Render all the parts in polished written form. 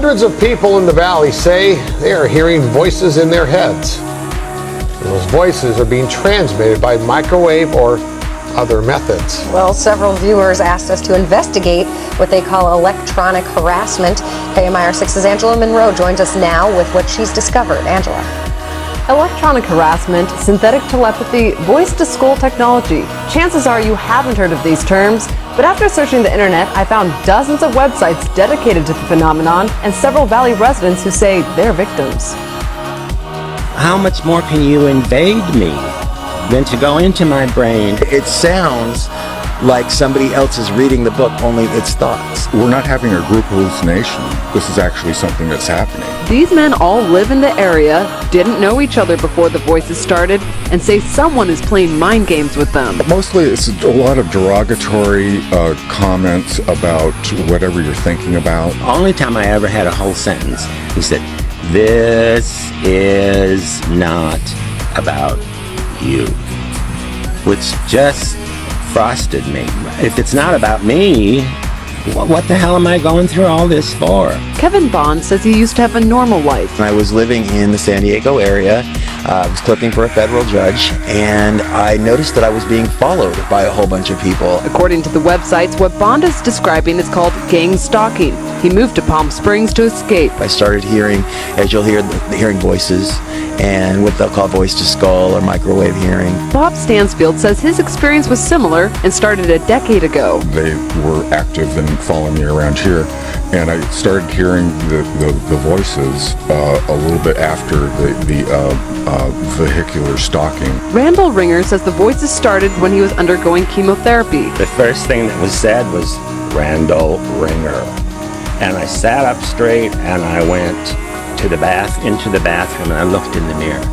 Hundreds of people in the valley say they are hearing voices in their heads. And those voices are being transmitted by microwave or other methods. Well, several viewers asked us to investigate what they call electronic harassment. KMIR 6's Angela Monroe joins us now with what she's discovered. Angela. Electronic harassment, synthetic telepathy, voice-to-skull technology. Chances are you haven't heard of these terms, but after searching the internet, I found dozens of websites dedicated to the phenomenon and several Valley residents who say they're victims. How much more can you invade me than to go into my brain? It sounds like somebody else is reading the book, only it's thoughts. We're not having a group hallucination. This is actually something that's happening. These men all live in the area, didn't know each other before the voices started, and say someone is playing mind games with them. Mostly it's a lot of derogatory comments about whatever you're thinking about. Only time I ever had a whole sentence, he said, "This is not about you," which just frosted me. If it's not about me, what the hell am I going through all this for? Kevin Bond says he used to have a normal life. I was living in the San Diego area. I was clipping for a federal judge, and I noticed that I was being followed by a whole bunch of people. According to the websites, what Bond is describing is called gangstalking. He moved to Palm Springs to escape. I started hearing, as you'll hear, hearing voices, and what they'll call voice-to-skull or microwave hearing. Bob Stansfield says his experience was similar and started a decade ago. They were active and following me around here, and I started hearing the voices a little bit after the vehicular stalking. Randall Ringer says the voices started when he was undergoing chemotherapy. The first thing that was said was Randall Ringer. And I sat up straight and I went into the bathroom, and I looked in the mirror.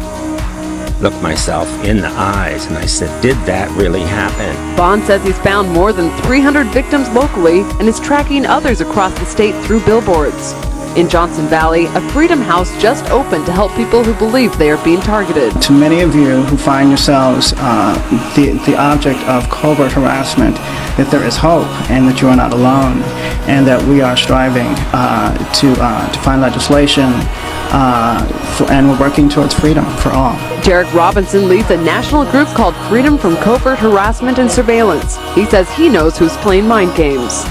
Looked myself in the eyes, and I said, did that really happen? Bond says he's found more than 300 victims locally and is tracking others across the state through billboards. In Johnson Valley, a Freedom House just opened to help people who believe they are being targeted. To many of you who find yourselves the object of covert harassment, that there is hope and that you are not alone, and that we are striving to find legislation and we're working towards freedom for all. Derek Robinson leads a national group called Freedom from Covert Harassment and Surveillance. He says he knows who's playing mind games.